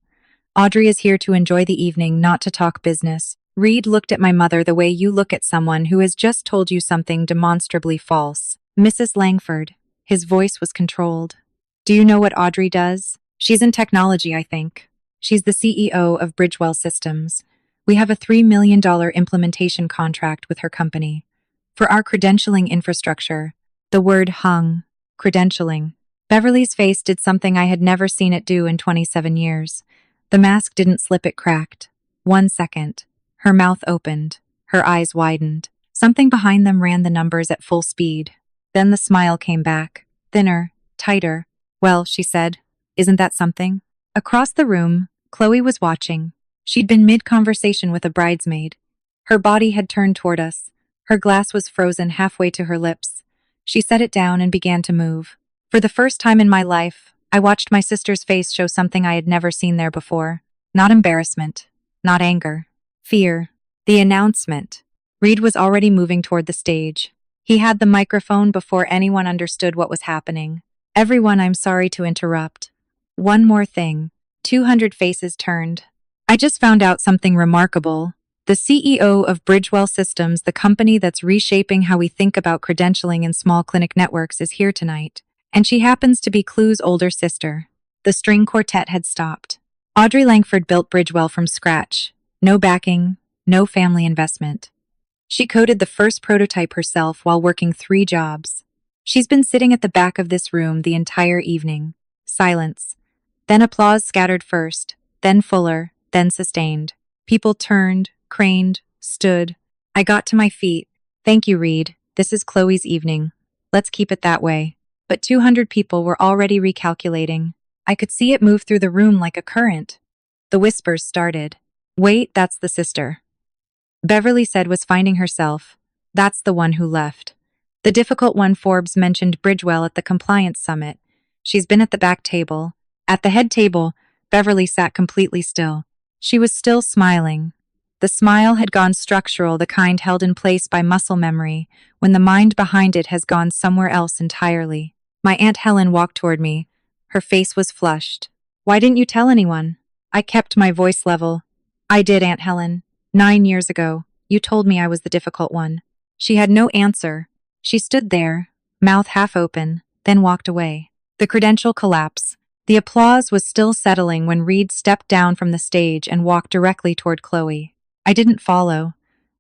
"Audrey is here to enjoy the evening, not to talk business." Reed looked at my mother the way you look at someone who has just told you something demonstrably false. "Mrs. Langford." His voice was controlled. "Do you know what Audrey does? She's in technology, I think. She's the CEO of Bridgewell Systems. We have a $3 million implementation contract with her company. For our credentialing infrastructure." The word hung. Credentialing. Beverly's face did something I had never seen it do in 27 years. The mask didn't slip, it cracked. 1 second. Her mouth opened. Her eyes widened. Something behind them ran the numbers at full speed. Then the smile came back. Thinner, tighter. "Well," she said, "isn't that something?" Across the room, Chloe was watching. She'd been mid-conversation with a bridesmaid. Her body had turned toward us. Her glass was frozen halfway to her lips. She set it down and began to move. For the first time in my life, I watched my sister's face show something I had never seen there before. Not embarrassment. Not anger. Fear. The announcement. Reed was already moving toward the stage. He had the microphone before anyone understood what was happening. Everyone, I'm sorry to interrupt. One more thing. 200 faces turned. I just found out something remarkable. The CEO of Bridgewell Systems, the company that's reshaping how we think about credentialing in small clinic networks, is here tonight. And she happens to be Clue's older sister. The string quartet had stopped. Audrey Langford built Bridgewell from scratch. No backing, no family investment. She coded the first prototype herself while working 3 jobs. She's been sitting at the back of this room the entire evening. Silence. Then applause scattered first, then fuller, then sustained. People turned, craned, stood. I got to my feet. Thank you, Reed. This is Chloe's evening. Let's keep it that way. But 200 people were already recalculating. I could see it move through the room like a current. The whispers started. Wait, that's the sister. Beverly said was finding herself. That's the one who left. The difficult one. Forbes mentioned Bridgewell at the compliance summit. She's been at the back table. At the head table, Beverly sat completely still. She was still smiling. The smile had gone structural, the kind held in place by muscle memory, when the mind behind it has gone somewhere else entirely. My Aunt Helen walked toward me. Her face was flushed. Why didn't you tell anyone? I kept my voice level. I did, Aunt Helen. 9 years ago, you told me I was the difficult one. She had no answer. She stood there, mouth half open, then walked away. The credential collapse. The applause was still settling when Reed stepped down from the stage and walked directly toward Chloe. I didn't follow.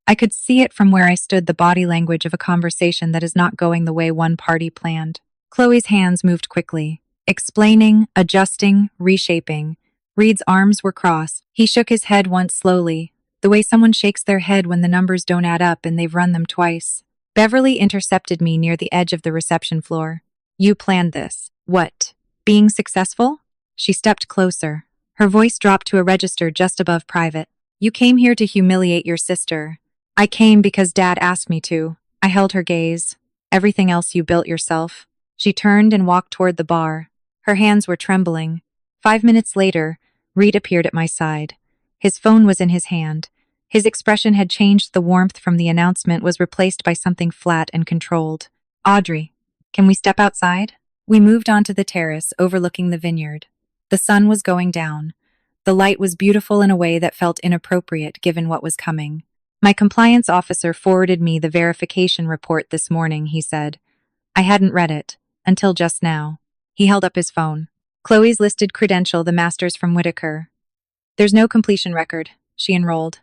I could see it from where I stood, the body language of a conversation that is not going the way one party planned. Chloe's hands moved quickly, explaining, adjusting, reshaping. Reed's arms were crossed. He shook his head once slowly, the way someone shakes their head when the numbers don't add up and they've run them twice. Beverly intercepted me near the edge of the reception floor. You planned this. What? Being successful? She stepped closer. Her voice dropped to a register just above private. You came here to humiliate your sister. I came because Dad asked me to. I held her gaze. Everything else you built yourself. She turned and walked toward the bar. Her hands were trembling. 5 minutes later, Reed appeared at my side. His phone was in his hand. His expression had changed. The warmth from the announcement was replaced by something flat and controlled. Audrey, can we step outside? We moved onto the terrace overlooking the vineyard. The sun was going down. The light was beautiful in a way that felt inappropriate given what was coming. My compliance officer forwarded me the verification report this morning, he said. I hadn't read it, until just now. He held up his phone. Chloe's listed credential, the master's from Whitaker. There's no completion record. She enrolled.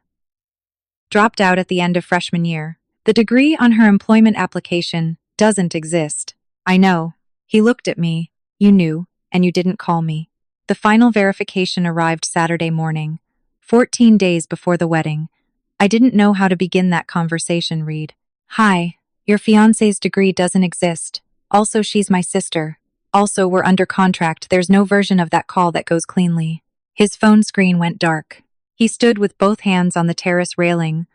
Dropped out at the end of freshman year. The degree on her employment application doesn't exist. I know. He looked at me. You knew, and you didn't call me. The final verification arrived Saturday morning, 14 days before the wedding. I didn't know how to begin that conversation, Reed. Hi, your fiancé's degree doesn't exist. Also, she's my sister. Also, we're under contract. There's no version of that call that goes cleanly. His phone screen went dark. He stood with both hands on the terrace railing,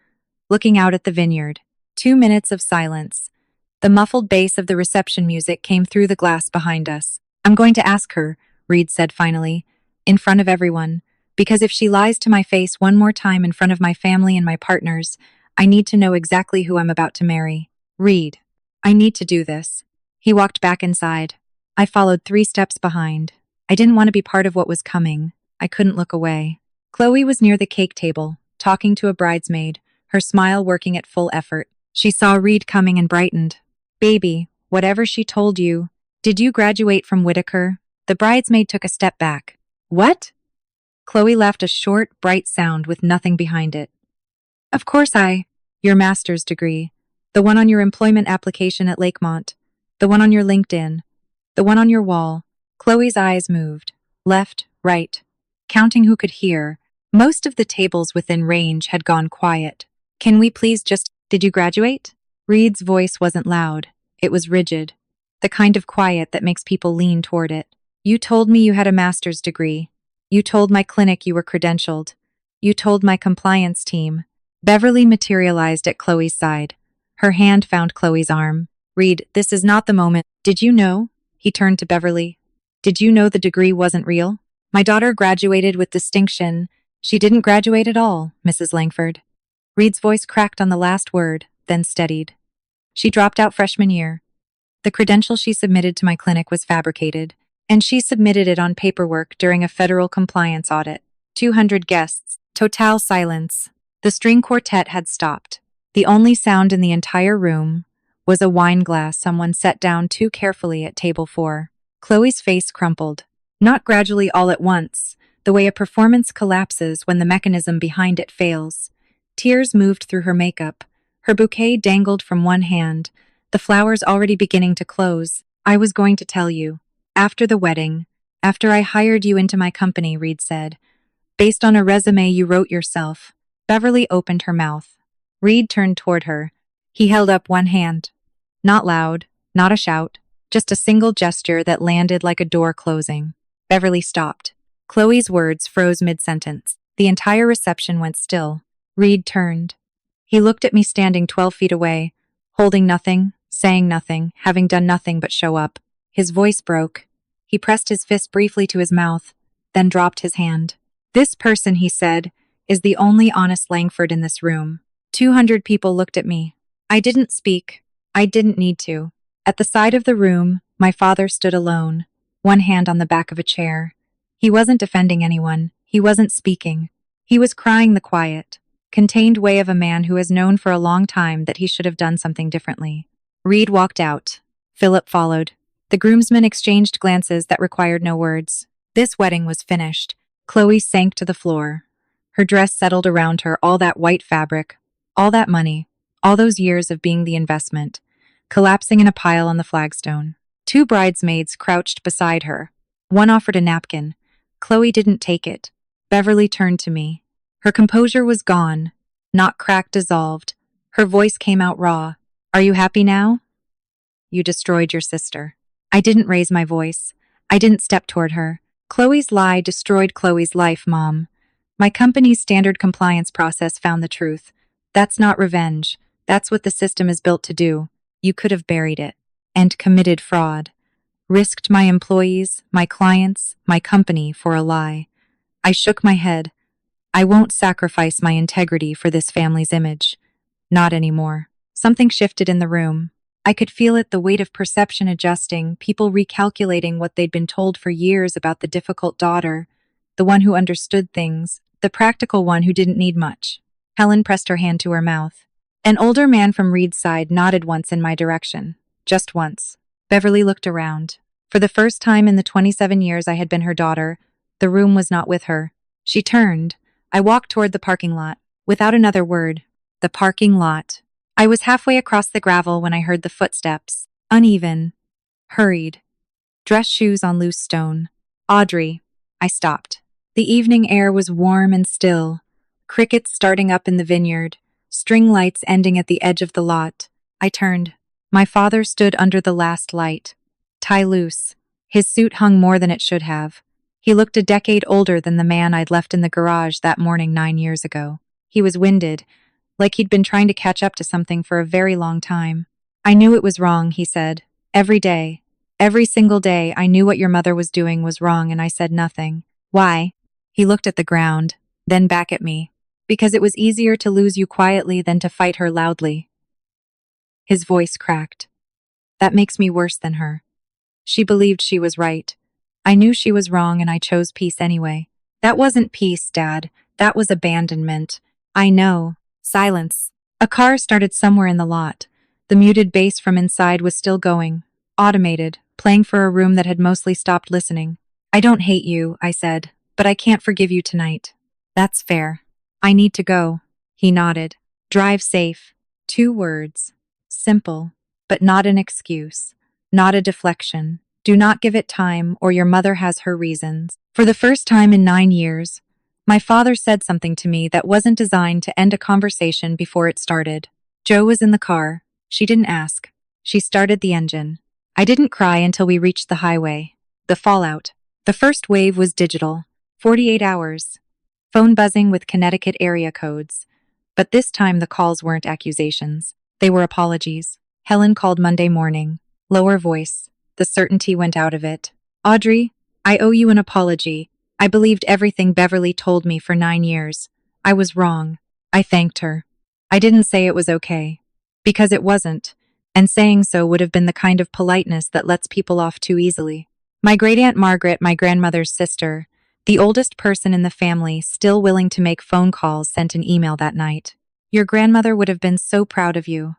looking out at the vineyard. 2 minutes of silence. The muffled bass of the reception music came through the glass behind us. I'm going to ask her, Reed said finally, in front of everyone, because if she lies to my face one more time in front of my family and my partners, I need to know exactly who I'm about to marry. Reed, I need to do this. He walked back inside. I followed 3 steps behind. I didn't want to be part of what was coming. I couldn't look away. Chloe was near the cake table, talking to a bridesmaid, her smile working at full effort. She saw Reed coming and brightened. Baby, whatever she told you, did you graduate from Whitaker? The bridesmaid took a step back. What? Chloe laughed, a short, bright sound with nothing behind it. Of course your master's degree. The one on your employment application at Lakemont. The one on your LinkedIn. The one on your wall. Chloe's eyes moved. Left, right. Counting who could hear. Most of the tables within range had gone quiet. Can we please did you graduate? Reed's voice wasn't loud. It was rigid. The kind of quiet that makes people lean toward it. You told me you had a master's degree. You told my clinic you were credentialed. You told my compliance team. Beverly materialized at Chloe's side. Her hand found Chloe's arm. Reed, this is not the moment. Did you know? He turned to Beverly. Did you know the degree wasn't real? My daughter graduated with distinction. She didn't graduate at all, Mrs. Langford. Reed's voice cracked on the last word, then steadied. She dropped out freshman year. The credential she submitted to my clinic was fabricated, and she submitted it on paperwork during a federal compliance audit. 200 guests. Total silence. The string quartet had stopped. The only sound in the entire room was a wine glass someone set down too carefully at table 4. Chloe's face crumpled. Not gradually all at once, the way a performance collapses when the mechanism behind it fails. Tears moved through her makeup. Her bouquet dangled from one hand, the flowers already beginning to close. I was going to tell you. After the wedding, after I hired you into my company, Reed said. Based on a resume you wrote yourself. Beverly opened her mouth. Reed turned toward her. He held up one hand. Not loud, not a shout, just a single gesture that landed like a door closing. Beverly stopped. Chloe's words froze mid-sentence. The entire reception went still. Reed turned. He looked at me standing 12 feet away, holding nothing, saying nothing, having done nothing but show up. His voice broke. He pressed his fist briefly to his mouth, then dropped his hand. This person, he said, is the only honest Langford in this room. 200 people looked at me. I didn't speak. I didn't need to. At the side of the room, my father stood alone, one hand on the back of a chair. He wasn't defending anyone. He wasn't speaking. He was crying the quiet, contained way of a man who has known for a long time that he should have done something differently. Reed walked out. Philip followed. The groomsmen exchanged glances that required no words. This wedding was finished. Chloe sank to the floor. Her dress settled around her, all that white fabric, all that money, all those years of being the investment, collapsing in a pile on the flagstone. 2 bridesmaids crouched beside her. One offered a napkin. Chloe didn't take it. Beverly turned to me. Her composure was gone, not cracked, dissolved. Her voice came out raw. Are you happy now? You destroyed your sister. I didn't raise my voice. I didn't step toward her. Chloe's lie destroyed Chloe's life, Mom. My company's standard compliance process found the truth. That's not revenge. That's what the system is built to do. You could have buried it. And committed fraud. Risked my employees, my clients, my company for a lie. I shook my head. I won't sacrifice my integrity for this family's image. Not anymore. Something shifted in the room. I could feel it, the weight of perception adjusting, people recalculating what they'd been told for years about the difficult daughter, the one who understood things, the practical one who didn't need much. Helen pressed her hand to her mouth. An older man from Reed's side nodded once in my direction. Just once. Beverly looked around. For the first time in the 27 years I had been her daughter, the room was not with her. She turned. I walked toward the parking lot. Without another word. The parking lot. I was halfway across the gravel when I heard the footsteps. Uneven. Hurried. Dress shoes on loose stone. Audrey. I stopped. The evening air was warm and still. Crickets starting up in the vineyard. String lights ending at the edge of the lot. I turned. My father stood under the last light. Tie loose. His suit hung more than it should have. He looked a decade older than the man I'd left in the garage that morning 9 years ago. He was winded, like he'd been trying to catch up to something for a very long time. I knew it was wrong, he said. Every day. Every single day I knew what your mother was doing was wrong and I said nothing. Why? He looked at the ground, then back at me. Because it was easier to lose you quietly than to fight her loudly. His voice cracked. That makes me worse than her. She believed she was right. I knew she was wrong and I chose peace anyway. That wasn't peace, Dad. That was abandonment. I know. Silence. A car started somewhere in the lot. The muted bass from inside was still going. Automated, playing for a room that had mostly stopped listening. I don't hate you, I said, but I can't forgive you tonight. That's fair. I need to go. He nodded. Drive safe. 2 words. Simple, but not an excuse. Not a deflection. Do not give it time, or your mother has her reasons. For the first time in 9 years, my father said something to me that wasn't designed to end a conversation before it started. Jo was in the car. She didn't ask. She started the engine. I didn't cry until we reached the highway. The fallout. The first wave was digital. 48 hours. Phone buzzing with Connecticut area codes. But this time the calls weren't accusations. They were apologies. Helen called Monday morning. Lower voice. The certainty went out of it. Audrey, I owe you an apology. I believed everything Beverly told me for 9 years. I was wrong. I thanked her. I didn't say it was okay. Because it wasn't. And saying so would have been the kind of politeness that lets people off too easily. My great-aunt Margaret, my grandmother's sister, the oldest person in the family, still willing to make phone calls, sent an email that night. Your grandmother would have been so proud of you.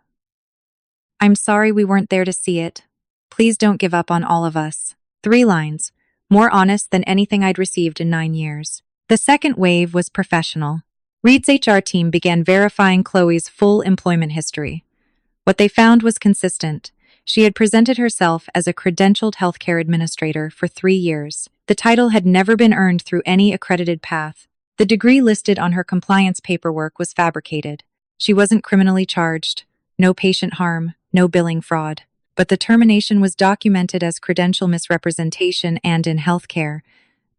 I'm sorry we weren't there to see it. Please don't give up on all of us. 3 lines, more honest than anything I'd received in 9 years. The second wave was professional. Reed's HR team began verifying Chloe's full employment history. What they found was consistent. She had presented herself as a credentialed healthcare administrator for 3 years. The title had never been earned through any accredited path. The degree listed on her compliance paperwork was fabricated. She wasn't criminally charged. No patient harm, no billing fraud. But the termination was documented as credential misrepresentation, and in healthcare,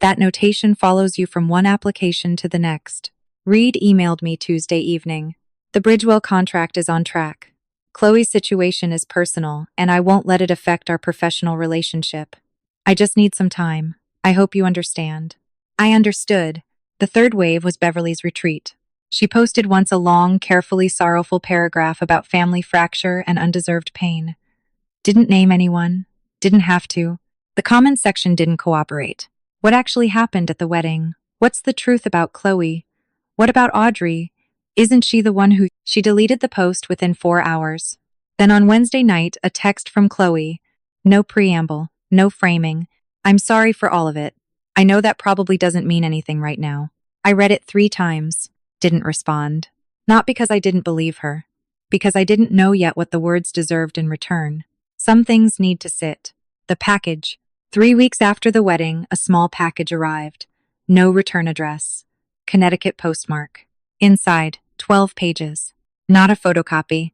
that notation follows you from one application to the next. Reed emailed me Tuesday evening. The Bridgewell contract is on track. Chloe's situation is personal, and I won't let it affect our professional relationship. I just need some time. I hope you understand. I understood. The third wave was Beverly's retreat. She posted once a long, carefully sorrowful paragraph about family fracture and undeserved pain. Didn't name anyone. Didn't have to. The comment section didn't cooperate. What actually happened at the wedding? What's the truth about Chloe? What about Audrey? Isn't she the one who... She deleted the post within 4 hours. Then on Wednesday night, a text from Chloe. No preamble, no framing. I'm sorry for all of it. I know that probably doesn't mean anything right now. I read it 3 times. Didn't respond. Not because I didn't believe her. Because I didn't know yet what the words deserved in return. Some things need to sit. The package. 3 weeks after the wedding, a small package arrived. No return address. Connecticut postmark. Inside, 12 pages. Not a photocopy.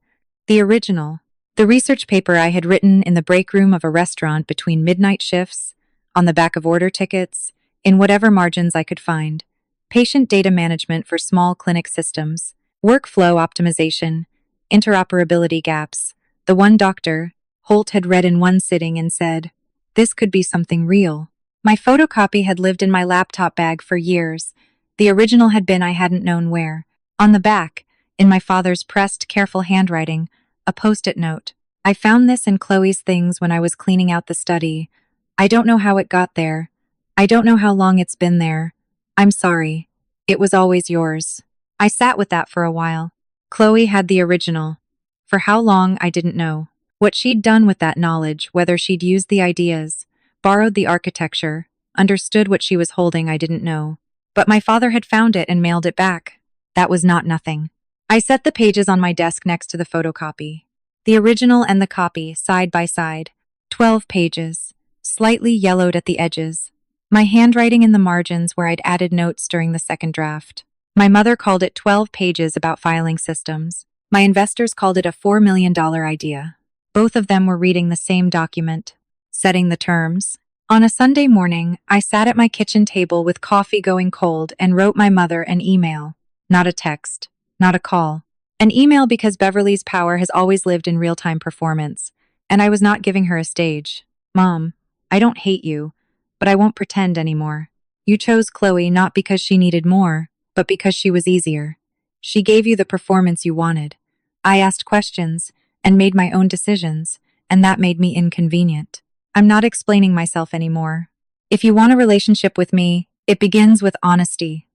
The original. The research paper I had written in the break room of a restaurant between midnight shifts, on the back of order tickets, in whatever margins I could find. Patient data management for small clinic systems. Workflow optimization. Interoperability gaps. The one doctor, Holt, had read in one sitting and said, "This could be something real." My photocopy had lived in my laptop bag for years. The original had been I hadn't known where. On the back, in my father's pressed, careful handwriting, a post-it note. I found this in Chloe's things when I was cleaning out the study. I don't know how it got there. I don't know how long it's been there. I'm sorry. It was always yours. I sat with that for a while. Chloe had the original. For how long, I didn't know. What she'd done with that knowledge, whether she'd used the ideas, borrowed the architecture, understood what she was holding, I didn't know. But my father had found it and mailed it back. That was not nothing. I set the pages on my desk next to the photocopy. The original and the copy, side by side. 12 pages, slightly yellowed at the edges. My handwriting in the margins where I'd added notes during the second draft. My mother called it 12 pages about filing systems. My investors called it a $4 million idea. Both of them were reading the same document, setting the terms. On a Sunday morning, I sat at my kitchen table with coffee going cold and wrote my mother an email. Not a text, not a call. An email because Beverly's power has always lived in real-time performance, and I was not giving her a stage. Mom, I don't hate you, but I won't pretend anymore. You chose Chloe not because she needed more, but because she was easier. She gave you the performance you wanted. I asked questions and made my own decisions, and that made me inconvenient. I'm not explaining myself anymore. If you want a relationship with me, it begins with honesty.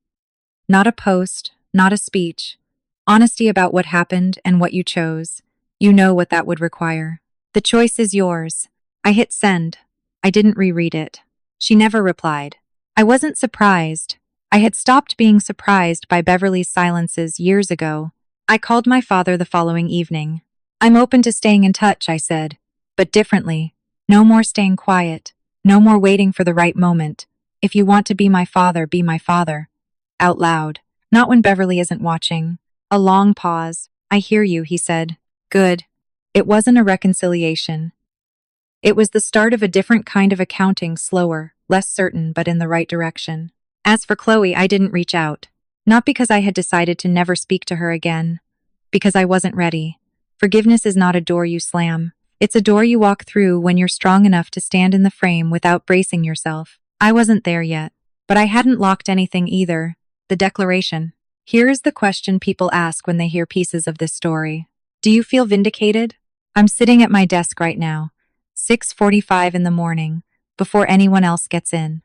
Not a post, not a speech. Honesty about what happened and what you chose. You know what that would require. The choice is yours. I hit send. I didn't reread it. She never replied. I wasn't surprised. I had stopped being surprised by Beverly's silences years ago. I called my father the following evening. I'm open to staying in touch, I said, but differently. No more staying quiet. No more waiting for the right moment. If you want to be my father, be my father. Out loud. Not when Beverly isn't watching. A long pause. I hear you, he said. Good. It wasn't a reconciliation. It was the start of a different kind of accounting, slower, less certain, but in the right direction. As for Chloe, I didn't reach out. Not because I had decided to never speak to her again. Because I wasn't ready. Forgiveness is not a door you slam. It's a door you walk through when you're strong enough to stand in the frame without bracing yourself. I wasn't there yet. But I hadn't locked anything either. The declaration. Here is the question people ask when they hear pieces of this story. Do you feel vindicated? I'm sitting at my desk right now, 6:45 in the morning, before anyone else gets in.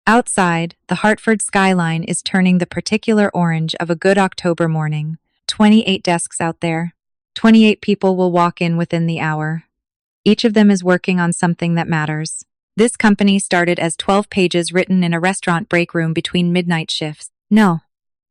Outside, the Hartford skyline is turning the particular orange of a good October morning. 28 desks out there. 28 people will walk in within the hour. Each of them is working on something that matters. This company started as 12 pages written in a restaurant break room between midnight shifts. No,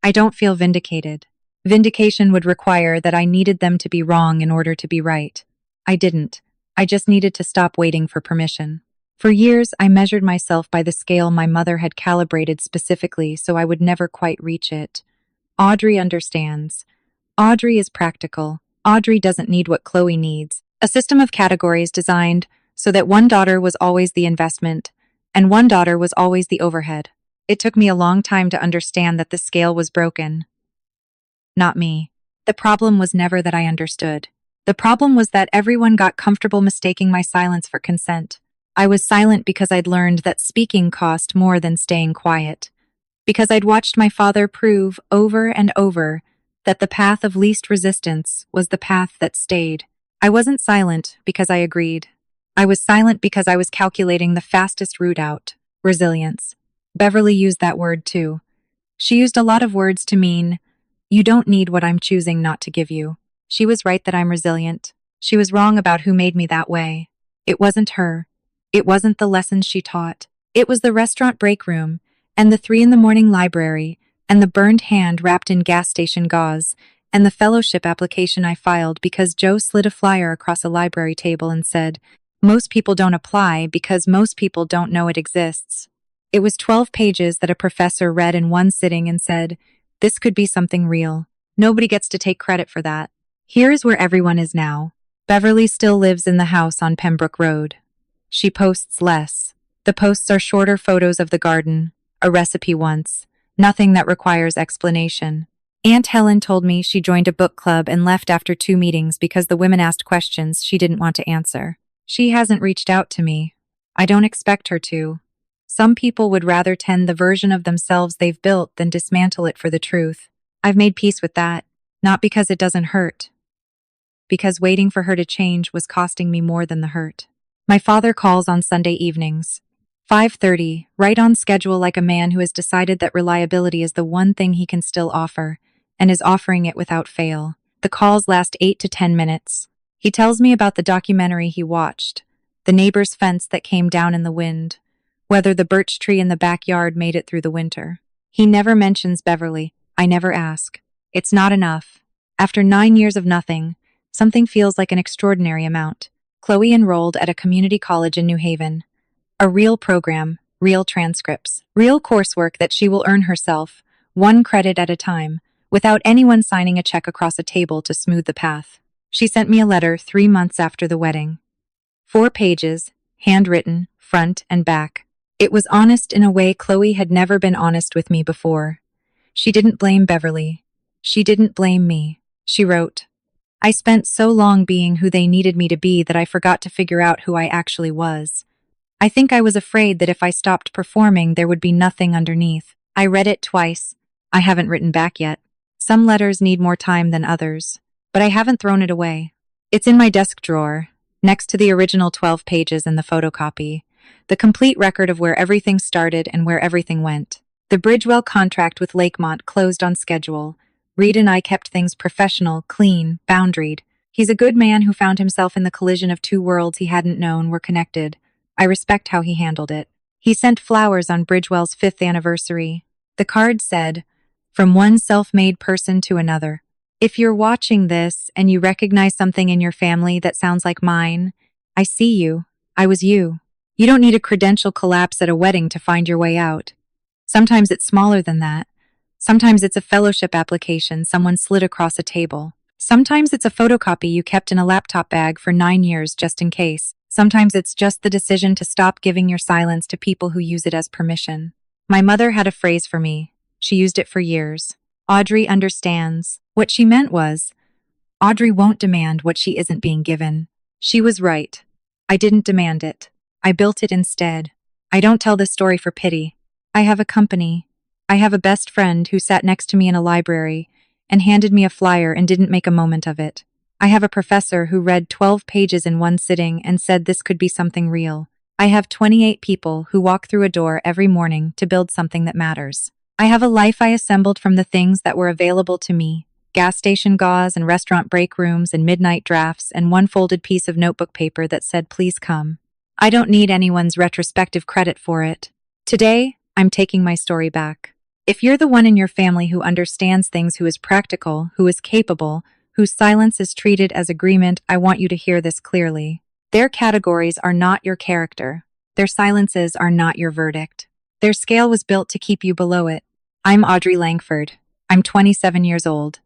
I don't feel vindicated. Vindication would require that I needed them to be wrong in order to be right. I didn't. I just needed to stop waiting for permission. For years, I measured myself by the scale my mother had calibrated specifically so I would never quite reach it. Audrey understands. Audrey is practical. Audrey doesn't need what Chloe needs. A system of categories designed so that one daughter was always the investment and one daughter was always the overhead. It took me a long time to understand that the scale was broken. Not me. The problem was never that I understood. The problem was that everyone got comfortable mistaking my silence for consent. I was silent because I'd learned that speaking cost more than staying quiet. Because I'd watched my father prove over and over that the path of least resistance was the path that stayed. I wasn't silent because I agreed. I was silent because I was calculating the fastest route out. Resilience. Beverly used that word too. She used a lot of words to mean, you don't need what I'm choosing not to give you. She was right that I'm resilient. She was wrong about who made me that way. It wasn't her. It wasn't the lessons she taught. It was the restaurant break room, and the 3 a.m. library, and the burned hand wrapped in gas station gauze, and the fellowship application I filed because Joe slid a flyer across a library table and said, most people don't apply because most people don't know it exists. It was 12 pages that a professor read in one sitting and said, this could be something real. Nobody gets to take credit for that. Here is where everyone is now. Beverly still lives in the house on Pembroke Road. She posts less. The posts are shorter photos of the garden, a recipe once, nothing that requires explanation. Aunt Helen told me she joined a book club and left after 2 meetings because the women asked questions she didn't want to answer. She hasn't reached out to me. I don't expect her to. Some people would rather tend the version of themselves they've built than dismantle it for the truth. I've made peace with that, not because it doesn't hurt, because waiting for her to change was costing me more than the hurt. My father calls on Sunday evenings. 5:30, right on schedule like a man who has decided that reliability is the one thing he can still offer, and is offering it without fail. The calls last 8 to 10 minutes. He tells me about the documentary he watched, the neighbor's fence that came down in the wind, whether the birch tree in the backyard made it through the winter. He never mentions Beverly. I never ask. It's not enough. After 9 years of nothing, something feels like an extraordinary amount. Chloe enrolled at a community college in New Haven. A real program, real transcripts, real coursework that she will earn herself, 1 credit at a time, without anyone signing a check across a table to smooth the path. She sent me a letter 3 months after the wedding. 4 pages, handwritten, front and back. It was honest in a way Chloe had never been honest with me before. She didn't blame Beverly. She didn't blame me. She wrote, I spent so long being who they needed me to be that I forgot to figure out who I actually was. I think I was afraid that if I stopped performing, there would be nothing underneath. I read it twice. I haven't written back yet. Some letters need more time than others, but I haven't thrown it away. It's in my desk drawer, next to the original 12 pages and the photocopy, the complete record of where everything started and where everything went. The Bridgewell contract with Lakemont closed on schedule. Reed and I kept things professional, clean, boundaried. He's a good man who found himself in the collision of 2 worlds he hadn't known were connected. I respect how he handled it. He sent flowers on Bridgewell's 5th anniversary. The card said, from one self-made person to another. If you're watching this and you recognize something in your family that sounds like mine, I see you. I was you. You don't need a credential collapse at a wedding to find your way out. Sometimes it's smaller than that. Sometimes it's a fellowship application someone slid across a table. Sometimes it's a photocopy you kept in a laptop bag for 9 years just in case. Sometimes it's just the decision to stop giving your silence to people who use it as permission. My mother had a phrase for me. She used it for years. Audrey understands. What she meant was, Audrey won't demand what she isn't being given. She was right. I didn't demand it. I built it instead. I don't tell this story for pity. I have a company. I have a best friend who sat next to me in a library and handed me a flyer and didn't make a moment of it. I have a professor who read 12 pages in one sitting and said this could be something real. I have 28 people who walk through a door every morning to build something that matters. I have a life I assembled from the things that were available to me: gas station gauze and restaurant break rooms and midnight drafts and one folded piece of notebook paper that said, "Please come." I don't need anyone's retrospective credit for it. Today, I'm taking my story back. If you're the one in your family who understands things, who is practical, who is capable, whose silence is treated as agreement, I want you to hear this clearly. Their categories are not your character. Their silences are not your verdict. Their scale was built to keep you below it. I'm Audrey Langford. I'm 27 years old.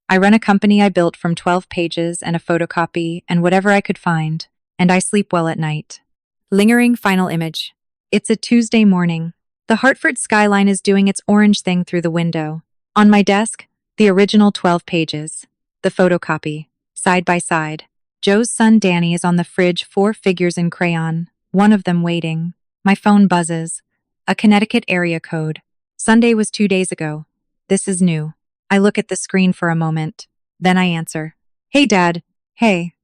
I run a company I built from 12 pages and a photocopy and whatever I could find, and I sleep well at night. Lingering final image. It's a Tuesday morning. The Hartford skyline is doing its orange thing through the window. On my desk, the original 12 pages. The photocopy. Side by side. Joe's son Danny is on the fridge, 4 figures in crayon, one of them waiting. My phone buzzes. A Connecticut area code. Sunday was 2 days ago. This is new. I look at the screen for a moment. Then I answer. "Hey, Dad." "Hey."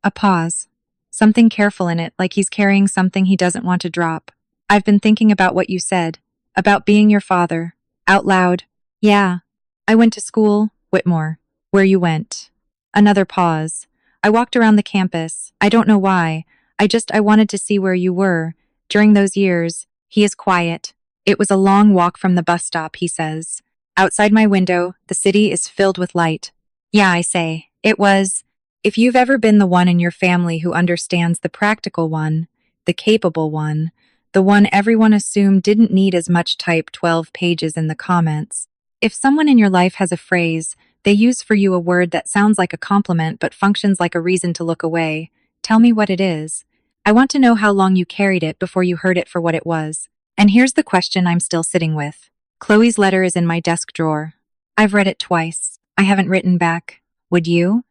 A pause. Something careful in it, like he's carrying something he doesn't want to drop. "I've been thinking about what you said. About being your father." Out loud. "Yeah. I went to school, Whitmore. Where you went." Another pause. "I walked around the campus. I don't know why. I wanted to see where you were. During those years." He is quiet. "It was a long walk from the bus stop," he says. "Outside my window, the city is filled with light." "Yeah," I say. "It was." If you've ever been the one in your family who understands the practical one, the capable one, the one everyone assumed didn't need as much, type 12 pages in the comments. If someone in your life has a phrase, they use for you a word that sounds like a compliment but functions like a reason to look away, tell me what it is. I want to know how long you carried it before you heard it for what it was. And here's the question I'm still sitting with. Chloe's letter is in my desk drawer. I've read it twice. I haven't written back. Would you?